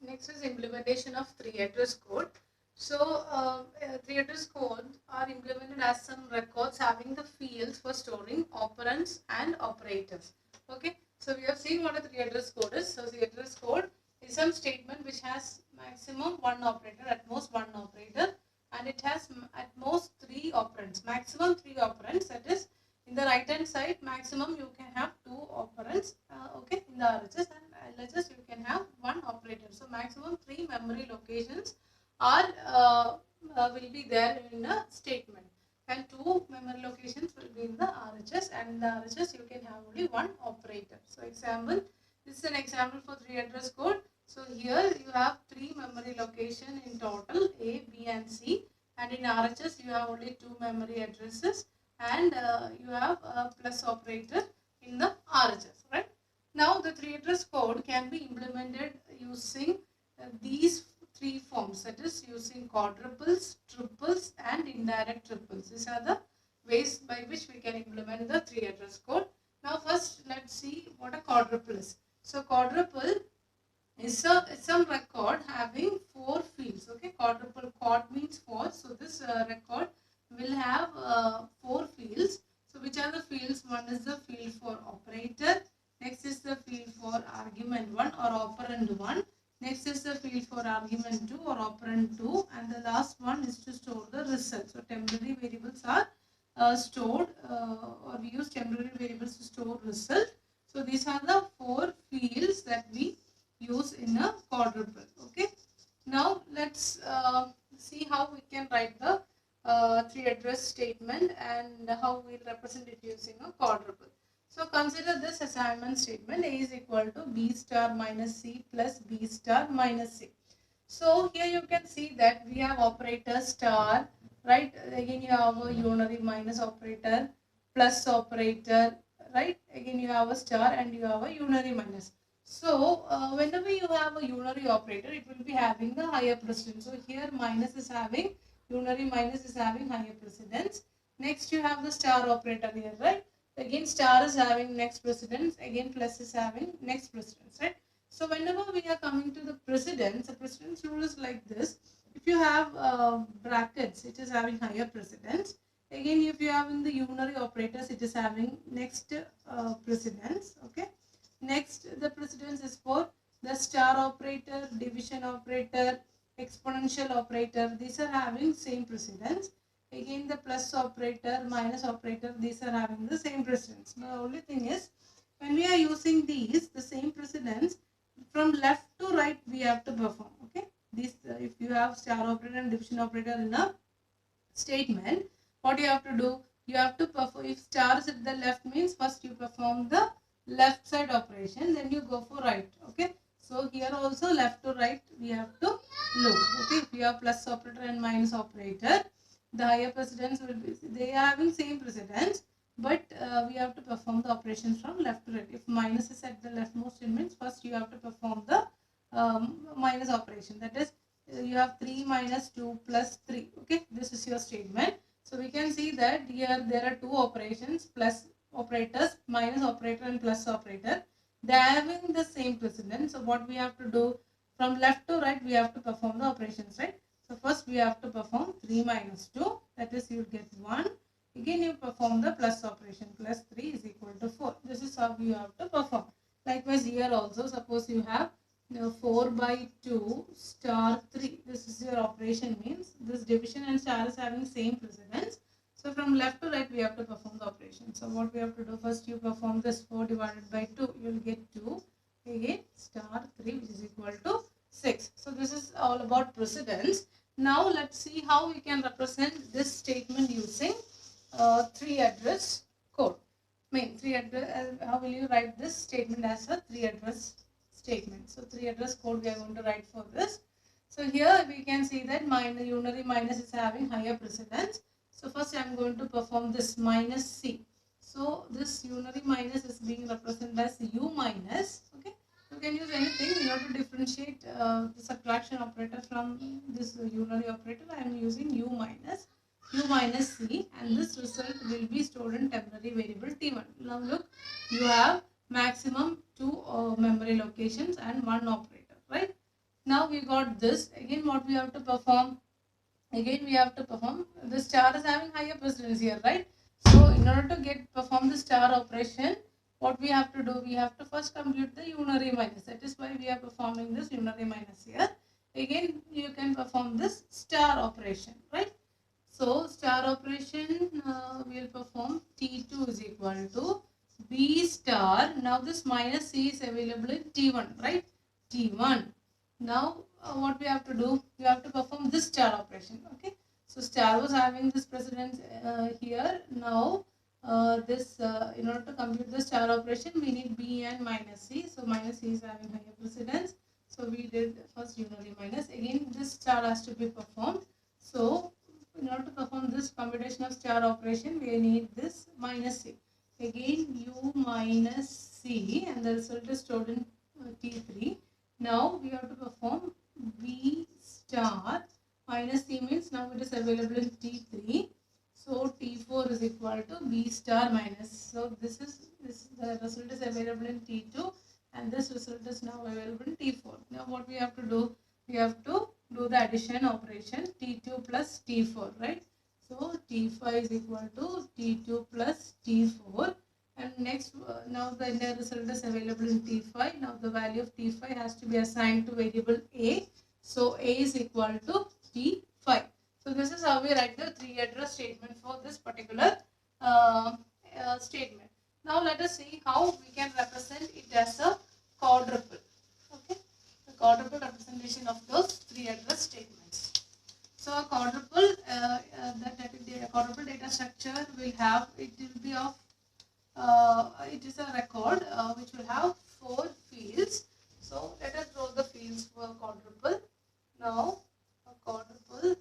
Next is implementation of three-address code. So, three-address code are implemented as some records having the fields for storing operands and operators. Okay, so we have seen what a three-address code is. So, three-address code is some statement which has maximum one operator, at most one operator, and it has at most three operands, maximum three operands. That is, in the right hand side, maximum you can have two operands. Okay, in the RHS, and LHS you can have one operator. So maximum three memory locations are will be there in a statement, and two memory locations will be in the RHS, and in the RHS you can have only one operator. So example, this is an example for three-address code. So here you have three memory location in total, A, B and C, and in RHS you have only two memory addresses, and you have a plus operator in the RHS, right? Now the three-address code can be implemented using these three forms, that is using quadruples, triples and indirect triples. These are the ways by which we can implement the three-address code. Now first let's see what a quadruple is. So quadruple is some record having four fields. Okay, quadruple, quad means four, so this record will have four fields. So which are the fields? One is the field for operator, next is the field for argument 1 or operand 1, next is the field for argument 2 or operand 2, and the last one is to store the result. So temporary variables are stored, or we use temporary variables to store result. So these are the four fields that we use in a quadruple. Okay, now let's see how we can write the three-address statement and how we represent it using a quadruple. So consider this assignment statement: A is equal to B star minus C plus B star minus C. So here you can see that we have operator star, right? Again you have a unary minus operator, plus operator, right? Again you have a star and you have a unary minus. So whenever you have a unary operator, it will be having the higher precedence. So here minus is having, unary minus is having higher precedence. Next you have the star operator here, right? Again star is having next precedence, again plus is having next precedence, right? So whenever we are coming to the precedence, the precedence rule is like this. If you have brackets, it is having higher precedence. Again, if you have in the unary operators, it is having next precedence. Okay. Next, the precedence is for the star operator, division operator, exponential operator. These are having same precedence. Again, the plus operator, minus operator, these are having the same precedence. Now, the only thing is, when we are using these, the same precedence, from left to right we have to perform. Okay, this if you have star operator and division operator in a statement, what you have to do, you have to perform, if star is at the left means first you perform the left side operation, then you go for right. Okay, so here also left to right we have to look. Okay, if you have plus operator and minus operator, the higher precedence will be, they are having same precedence, but we have to perform the operations from left to right. If minus is at the leftmost, it means first you have to perform the minus operation, that is you have 3 minus 2 plus 3. Okay, this is your statement. So we can see that here there are two operations, plus operators, minus operator and plus operator. They are having the same precedence. So what we have to do, from left to right we have to perform the operations, right? So first we have to perform 3 minus 2, that is you get 1. Again you perform the plus operation, plus 3 is equal to 4. This is how you have to perform. Likewise here also, suppose you have 4 by 2 star 3. This is your operation, means this division and star is having same precedence. So from left to right we have to perform the operation. So what we have to do, first you perform this 4 divided by 2, you will get 2. Again star 3 which is equal to 6. So this is all about precedence. Now let's see how we can represent this statement using three address code. Three address, how will you write this statement as a three address statement? So three address code we are going to write for this. So here we can see that unary minus is having higher precedence. So first I am going to perform this minus C. So this unary minus is being represented as U minus. Okay, you can use anything. You have to differentiate the subtraction operator from this unary operator. I am using U minus C, and this result will be stored in temporary variable T1. Now look, you have maximum two memory locations and one operator, right? Now we got this. Again, what we have to perform? Again, we have to perform. The star is having higher precedence here, right? So, in order to perform the star operation, what we have to do? We have to first compute the unary minus. That is why we are performing this unary minus here. Again, you can perform this star operation, right? So, star operation we will perform T2 is equal to B star. Now, this minus C is available in T1, right? T1. Now, what we have to do? We have to perform this star operation, okay? So, star was having this precedence here. Now, in order to compute the star operation, we need B and minus C. So, minus C is having higher precedence. So, we did first unary minus. Again, this star has to be performed. So, in order to perform this computation of star operation, we need this minus C. Again, U minus C, and the result is stored in T3. Now, we have to perform B star minus C means now it is available in T3. So, T4 is equal to B star minus. So, this the result is available in T2, and this result is now available in T4. Now, what we have to do? We have to do the addition operation T2 plus T4, right? So, T5 is equal to T2 plus T4. And next, now the entire result is available in T5. Now, the value of T5 has to be assigned to variable A. So, A is equal to T5. So, this is how we write the three-address statement for this particular statement. Now, let us see how we can represent it as a quadruple. Okay, the quadruple representation of those three-address statements. So, a quadruple, the quadruple data structure will have, it will be of, it is a record which will have 4 fields. So, let us draw the fields for quadruple. Now, a quadruple,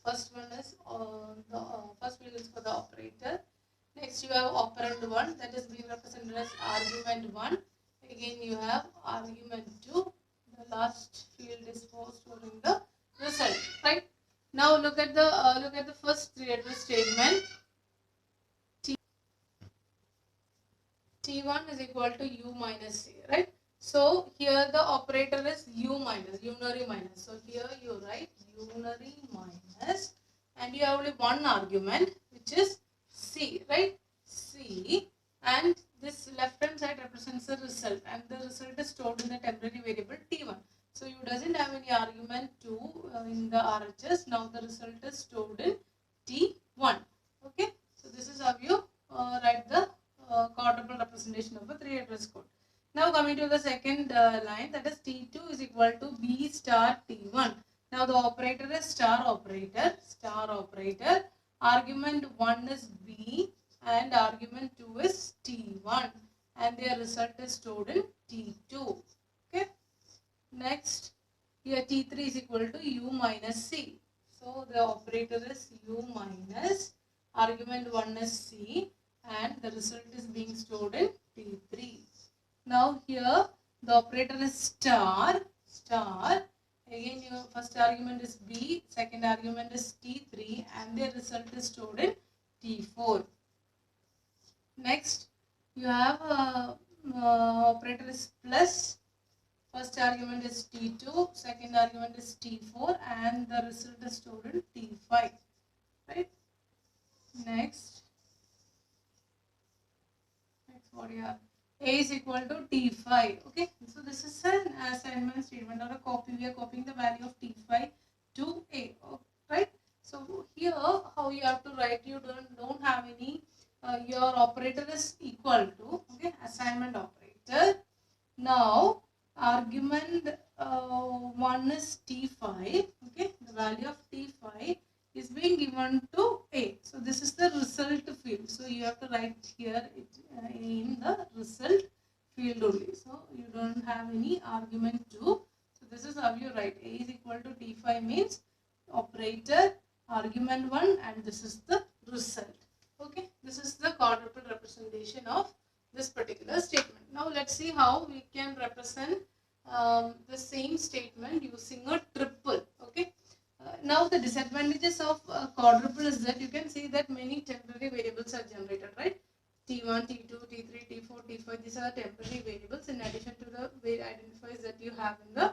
first one is the first field is for the operator. Next, you have operand 1, that is being represented as argument 1. Again, you have argument 2. The last field is for storing the result, right? Now, look at the first three-address statement. T1 is equal to U minus C, right? So, here the operator is U minus, unary minus. So, here you write unary minus, and you have only one argument, which is C, right? C, and this left hand side represents the result, and the result is stored in the temporary variable T1. So, you doesn't have any argument 2 in the RHS. Now, the result is stored in T1. Okay. So, this is how you write the quadruple representation of a three-address code. Now, coming to the second line, that is T2 is equal to B star T1. Now, the operator is star operator. Argument 1 is B and argument 2 is T1, and their result is stored in T2. Okay. Next, here T3 is equal to U minus C. So, the operator is U minus, argument 1 is C, and the result is being stored in T3. Now, here the operator is star. Again, your first argument is B, second argument is T3, and the result is stored in T4. Next, you have operator is plus. First argument is T2, second argument is T4, and the result is stored in T5. Right? Next, what do you have? A is equal to T5. Okay, so this is an assignment statement or a copy. We are copying the value of T5 to A. Right? So here, how you have to write? You don't have any. Your operator is equal to, okay, assignment operator. Now, argument 1 is T5. Okay, the value of T5 is being given to A. So, this is the result field. So, you have to write here in the result field only. So, you don't have any argument 2. So, this is how you write. A is equal to T5 means operator, argument 1, and this is the result. Okay, this is the quadruple representation of this particular statement. Now, let's see how we can represent the same statement using a triple. Okay. Now, the disadvantages of quadruple is that you can see that many temporary variables are generated, right? T1, T2, T3, T4, T5, these are temporary variables in addition to the identifiers that you have in the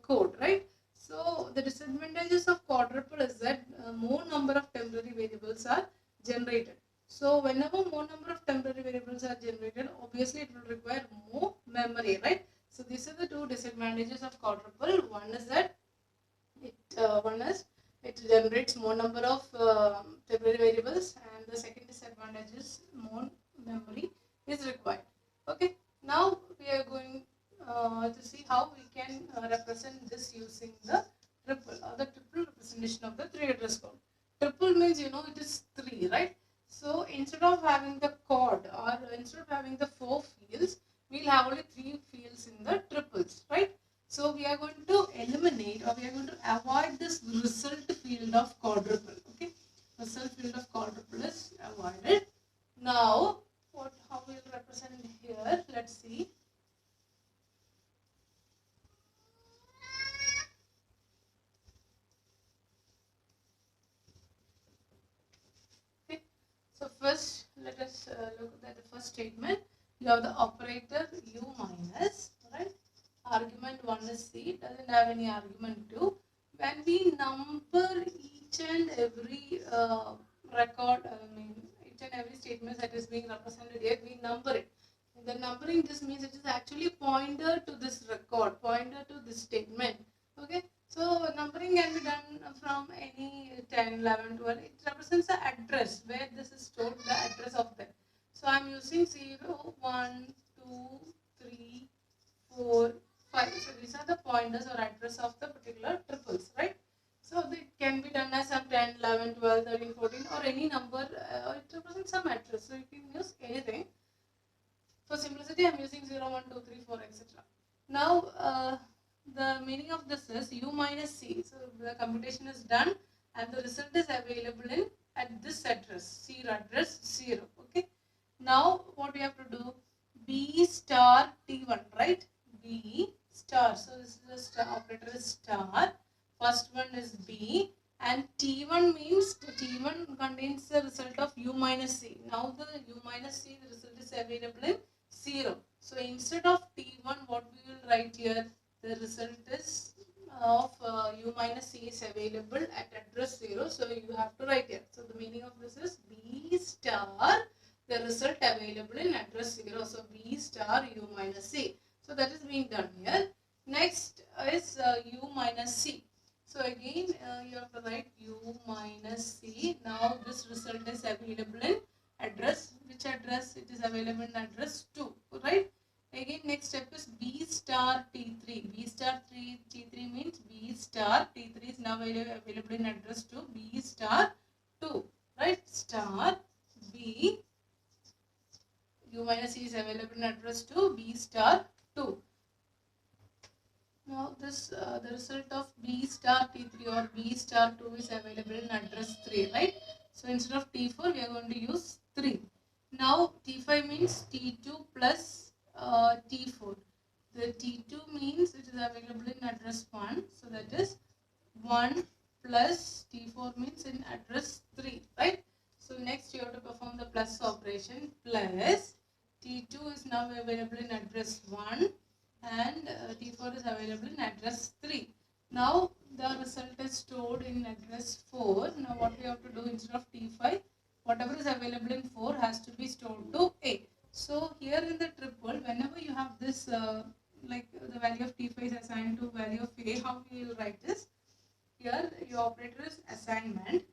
code, right? So the disadvantages of quadruple is that more number of temporary variables are generated. So whenever more number of temporary variables are generated, obviously it will require more memory, right? So these are the two disadvantages of quadruple. One is that it generates more number of temporary variables, and the second disadvantage is more memory is required. Okay, now we are going to see how we can represent this using the triple or the triple representation of the three address code. Triple means it is 3, right? So instead of having the chord or instead of having the 4 fields, we'll have only 3 fields in the triples, right? So we are going to eliminate or we are going to avoid this result field of quadruple. Okay, result field of quadruple is avoided. Now, how we will represent here? Let's see. Okay, so first let us look at the first statement. You have the operator u minus, right? Argument 1 is c, doesn't have any argument 2. When we number each and every record, each and every statement that is being represented here, we number it. The numbering just means it is actually pointer to this record, pointer to this statement. Okay, so numbering can be done from any 10, 11, 12. It represents the address where this is stored, the address of them. So I am using 0, 1, 2, 3, 4, 5. So these are the pointers or address of the particular triples, right? So it can be done as some 10, 11, 12, 13, 14 or any number. It represents some address. So you can use anything. For simplicity, I am using 0, 1, 2, 3, 4, etc. Now, the meaning of this is u minus c. So the computation is done and the result is available in at this address, c address 0. Okay. Now, what we have to do? B star T1, right? B star. So this is the star operator is star. First one is B. And T1 means T1 contains the result of u minus c. Now the u minus c, the result is available in 0. So instead of T1, what we will write here? The result is of u minus c is available at address 0. So you have to write here. So the meaning of this is B star, the result available in address 0. So B star u minus c. So that is being done here. Next is u minus c. So again you have to write u minus c. Now this result is available in address. Which address? It is available in address 2, right? Again next step is B star T3. B star T3 means B star T3 is now available in address 2. B star 2, right? Star B u minus c is available in address 2. B star 2. Now this the result of B star T3 or B star 2 is available in address 3, right? So instead of T4 we are going to use 3. Now T5 means T2 plus T4. The T2 means it is available in address 1. So that is 1 plus T4 means in address 3, right? So next you have to perform the plus operation. Plus T2 is now available in address 1 and T4 is available in address 3. Now the result is stored in address 4. Now what we have to do, instead of T5, whatever is available in 4 has to be stored to A. So here in the triple, whenever you have this like the value of T5 is assigned to value of A, how we will write this? Here your operator is assignment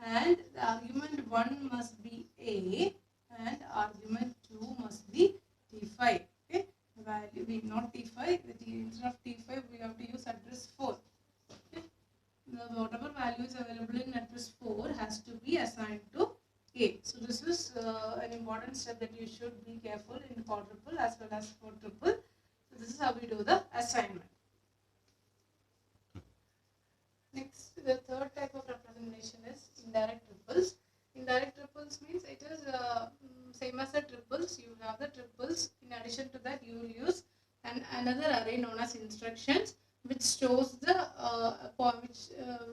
and the argument 1 must be A and argument 2 must be T5. Okay, value we not T5, instead of T5 we have to use address 4. Okay, whatever value is available in address 4 has to be assigned to A. So this is an important step that you should be careful in quadruple as well as for triple. So this is how we do the assignment. Next, the third type of representation is indirect triples. Indirect triples means it is same as the triples. You have the triples. In addition to that, you will use another array known as instructions, which stores the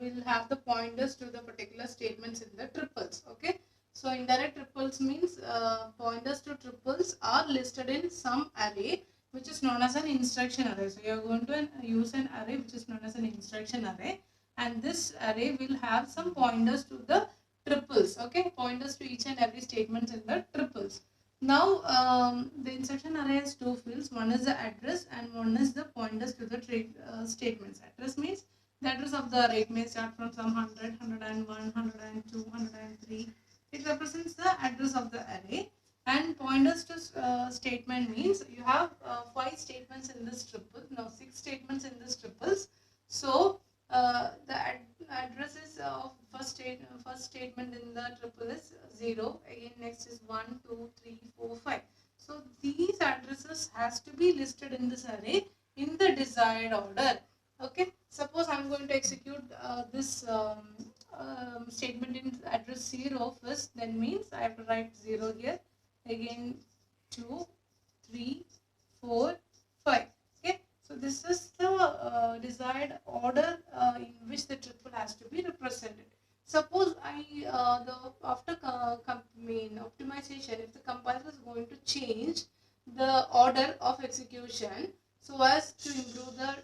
will have the pointers to the particular statements in the triples. Okay. So indirect triples means pointers to triples are listed in some array which is known as an instruction array. So you are going to use an array which is known as an instruction array, and this array will have some pointers to the triples. Okay, pointers to each and every statement in the triples. Now the instruction array has two fields. One is the address and one is the pointers to the statements. Address means the address of the array. It may start from some 100, 101, 102, 103. It represents the address of the array. And pointers to statement means you have 5 statements in this triple. Now 6 statements in this triples. So the addresses of first statement in the triple is 0. Again, next is 1, 2, 3, 4, 5. So these addresses has to be listed in this array in the desired order. Okay. Suppose I'm going to execute this statement in address 0 first. Then means I have to write 0 here. Again 2, 3, 4, 5. Okay, so this is the desired order in which the triple has to be represented. Suppose after optimization, if the compiler is going to change the order of execution so as to improve the